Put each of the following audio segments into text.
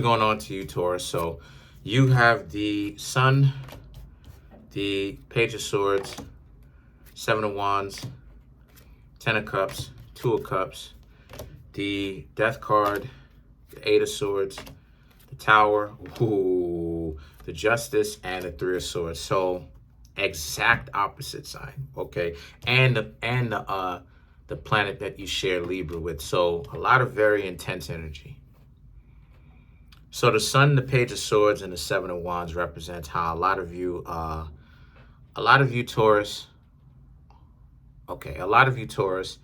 Going on to you, Taurus. So you have the Sun, the Page of Swords, Seven of Wands, Ten of Cups, Two of Cups, the Death card, the Eight of Swords, the Tower, ooh, the Justice, and the Three of Swords. So exact opposite sign, okay? And the planet that you share Libra with. So a lot of very intense energy. So the Sun, the Page of Swords, and the Seven of Wands represents how a lot of you Taurus, a lot of you Taurus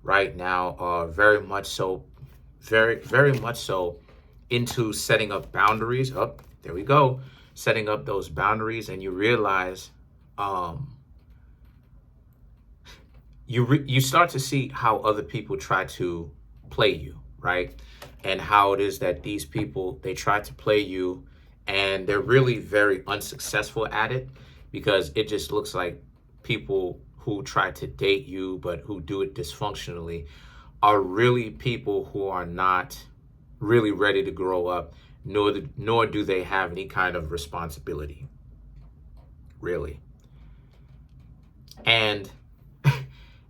right now are very much so into setting up boundaries. Oh, there we go. Setting up those boundaries, and you realize you start to see how other people try to play you, right? And how it is that these people, they try to play you and they're really very unsuccessful at it, because it just looks like people who try to date you but who do it dysfunctionally are really people who are not really ready to grow up, nor do they have any kind of responsibility, really. And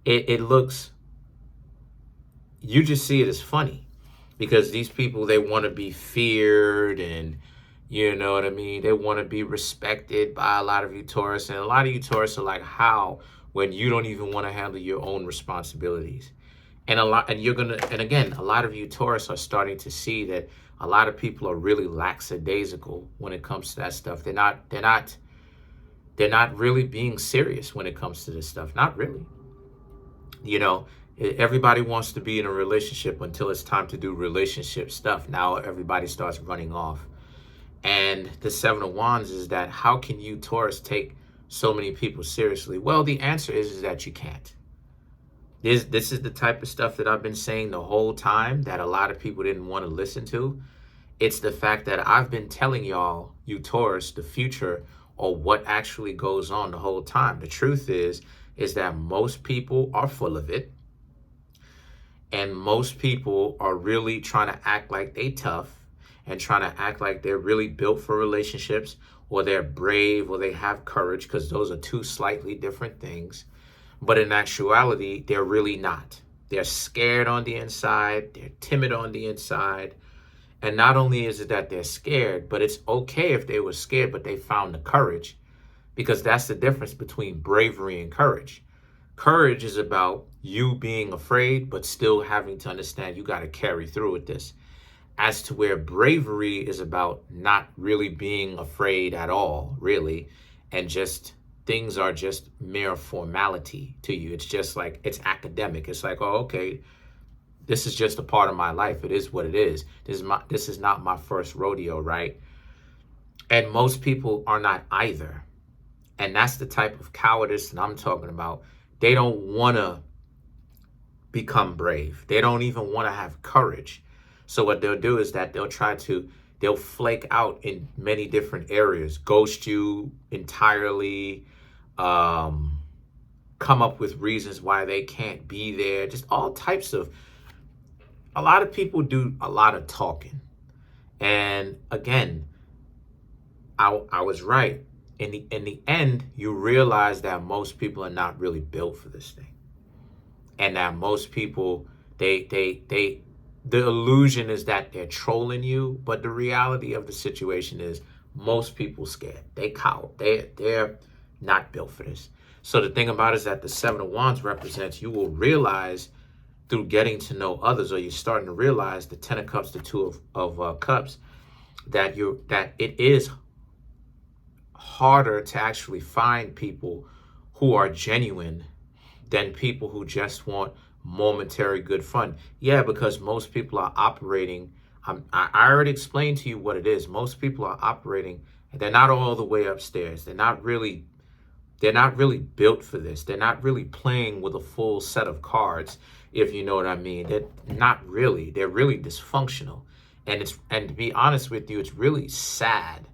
it looks, you just see it as funny, because these people, they want to be feared, and you know what I mean? They want to be respected by a lot of you Taurus. And a lot of you Taurus are like, how, when you don't even want to handle your own responsibilities? And a lot of you Taurus are starting to see that a lot of people are really lackadaisical when it comes to that stuff. They're not really being serious when it comes to this stuff. Not really. You know, everybody wants to be in a relationship until it's time to do relationship stuff. Now everybody starts running off. And the Seven of Wands is that, how can you Taurus take so many people seriously? Well, the answer is that you can't. This is the type of stuff that I've been saying the whole time that a lot of people didn't want to listen to. It's the fact that I've been telling y'all, you Taurus, the future, or what actually goes on the whole time. The truth is that most people are full of it. And most people are really trying to act like they tough and trying to act like they're really built for relationships, or they're brave, or they have courage, because those are two slightly different things. But in actuality, they're really not. They're scared on the inside. They're timid on the inside. And not only is it that they're scared, but it's okay if they were scared, but they found the courage, because that's the difference between bravery and courage. Courage is about you being afraid, but still having to understand you got to carry through with this. As to where bravery is about not really being afraid at all, really, and just things are just mere formality to you. It's just like, it's academic. It's like, oh, okay, this is just a part of my life. It is what it is. This is not my first rodeo, right? And most people are not either. And that's the type of cowardice that I'm talking about. They don't want to become brave. They don't even want to have courage. So what they'll do is that they'll flake out in many different areas, ghost you entirely, come up with reasons why they can't be there, just all types of, a lot of people do a lot of talking. And again, I was right. In the end, you realize that most people are not really built for this thing. And that most people, the illusion is that they're trolling you, but the reality of the situation is most people scared. They cower. They're not built for this. So the thing about it is that the Seven of Wands represents, you will realize through getting to know others, or you're starting to realize, the Ten of Cups, the Two of Cups, that it is harder to actually find people who are genuine than people who just want momentary good fun. Yeah, because most people are operating, I already explained to you what it is. Most people are operating, and they're not all the way upstairs. They're not really built for this. They're not really playing with a full set of cards, if you know what I mean. They're not really. They're really dysfunctional. And to be honest with you, it's really sad.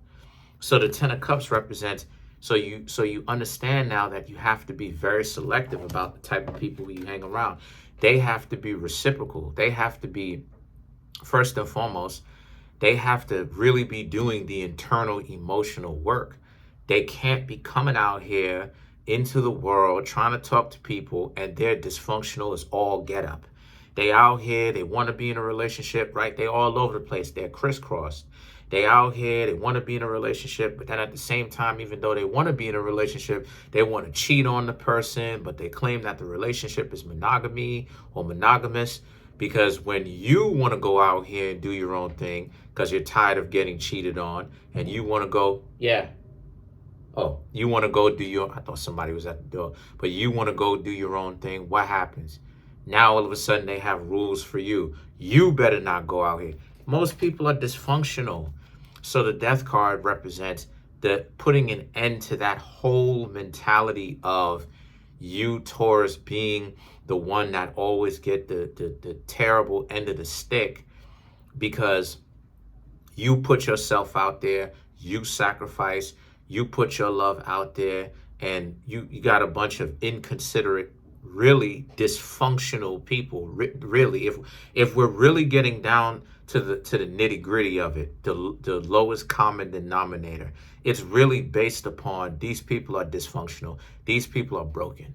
So the Ten of Cups represents, so you understand now that you have to be very selective about the type of people you hang around. They have to be reciprocal. They have to be, first and foremost, They have to really be doing the internal emotional work. They can't be coming out here into the world trying to talk to people and they're dysfunctional as all get up. They out here, they want to be in a relationship, right? They all over the place. They're crisscrossed. They out here, they want to be in a relationship, but then at the same time, even though they want to be in a relationship, they want to cheat on the person, but they claim that the relationship is monogamy or monogamous. Because when you want to go out here and do your own thing, because you're tired of getting cheated on, and you want to go, you want to go do your, I thought somebody was at the door, but you want to go do your own thing, what happens? Now all of a sudden they have rules for you. You better not go out here. Most people are dysfunctional. So the death card represents the putting an end to that whole mentality of you, Taurus, being the one that always get the terrible end of the stick, because you put yourself out there, you sacrifice, you put your love out there, and you got a bunch of inconsiderate, really dysfunctional people. Really, if we're really getting down to the nitty gritty of it, the lowest common denominator, it's really based upon these people are dysfunctional. These people are broken.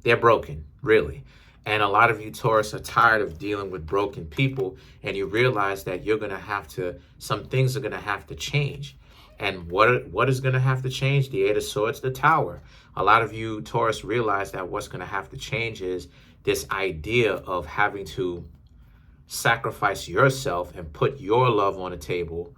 They're broken, really. And a lot of you Taurus are tired of dealing with broken people, and you realize that you're going to have to, some things are going to have to change. And what is going to have to change? The Eight of Swords, the Tower. A lot of you Taurus realize that what's going to have to change is this idea of having to sacrifice yourself and put your love on the table,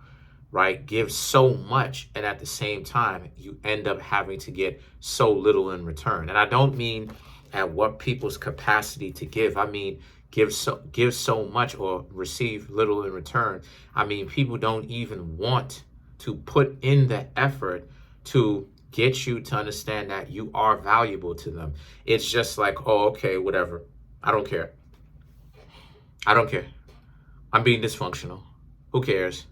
right? Give so much, and at the same time, you end up having to get so little in return. And I don't mean at what people's capacity to give. I mean, give so much or receive little in return. I mean, people don't even want to put in the effort to get you to understand that you are valuable to them. It's just like, oh, okay, whatever. I don't care. I don't care. I'm being dysfunctional. Who cares?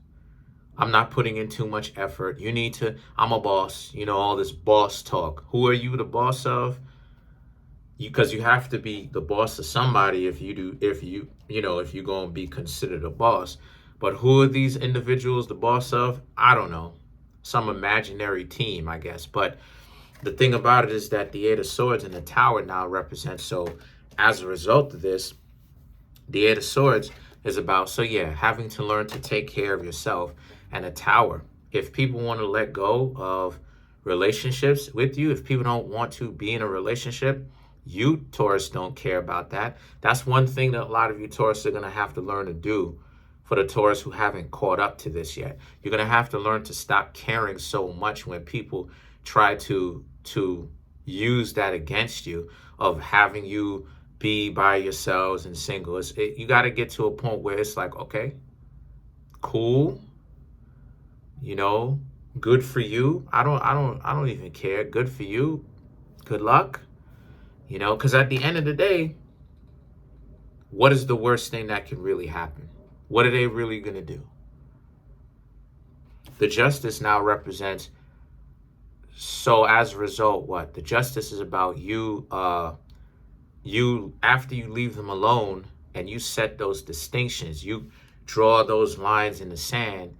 I'm not putting in too much effort. You need to, I'm a boss. You know, all this boss talk. Who are you the boss of? Because you have to be the boss of somebody if you're going to be considered a boss. But who are these individuals the boss of? I don't know. Some imaginary team, I guess. But the thing about it is that the Eight of Swords and the Tower now represent. So as a result of this, the Eight of Swords is about, having to learn to take care of yourself. And a Tower, if people want to let go of relationships with you, if people don't want to be in a relationship, you Taurus don't care about that. That's one thing that a lot of you Taurus are going to have to learn to do. For the Taurus who haven't caught up to this yet, you're going to have to learn to stop caring so much when people try to use that against you, of having you be by yourselves and single. You got to get to a point where it's like, okay, cool, good for you. I don't even care. Good for you. Good luck. Because at the end of the day, what is the worst thing that can really happen? What are they really going to do? The Justice now represents, so as a result, what? The Justice is about you, after you leave them alone and you set those distinctions, you draw those lines in the sand.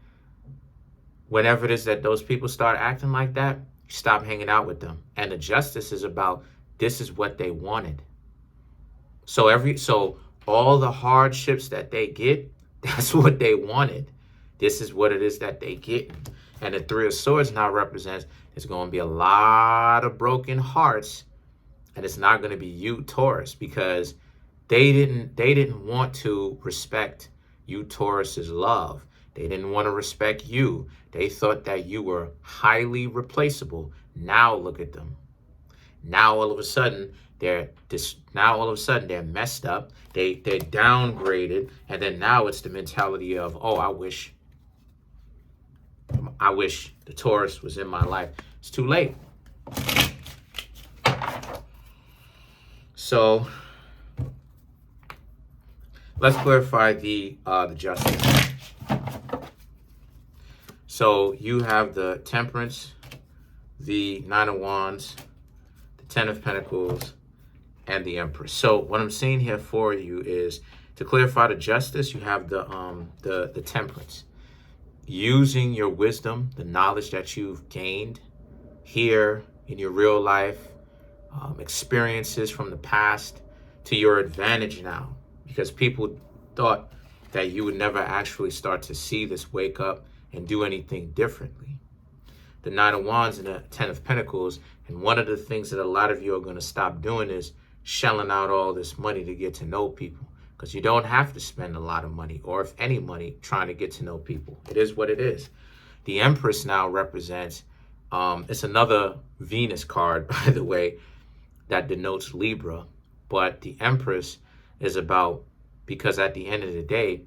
Whenever it is that those people start acting like that, you stop hanging out with them. And the Justice is about, this is what they wanted. So all the hardships that they get, that's what they wanted. This is what it is that they get. And the Three of Swords now represents, there's going to be a lot of broken hearts, and it's not going to be you Taurus, because they didn't want to respect you Taurus's love. They didn't want to respect you. They thought that you were highly replaceable. Now look at them. Now all of a sudden they're messed up. They're downgraded, and then now it's the mentality of, oh, I wish the Taurus was in my life. It's too late. So let's clarify the Justice. So you have the Temperance, the Nine of Wands, the Ten of Pentacles, and the Empress. So what I'm saying here for you is, to clarify the Justice, you have the Temperance. using your wisdom, the knowledge that you've gained here in your real life, experiences from the past, to your advantage now, because people thought that you would never actually start to see this, wake up and do anything differently. The Nine of Wands and the Ten of Pentacles, and one of the things that a lot of you are going to stop doing is shelling out all this money to get to know people, because you don't have to spend a lot of money, or if any money, trying to get to know people. It is what it is. The Empress now represents, it's another Venus card, by the way, that denotes Libra. But the Empress is about, because at the end of the day,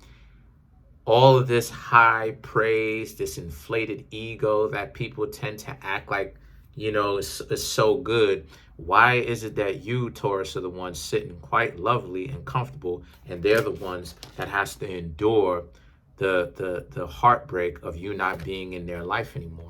all of this high praise, this inflated ego that people tend to act like, is so good. Why is it that you, Taurus, are the ones sitting quite lovely and comfortable, and they're the ones that has to endure the heartbreak of you not being in their life anymore?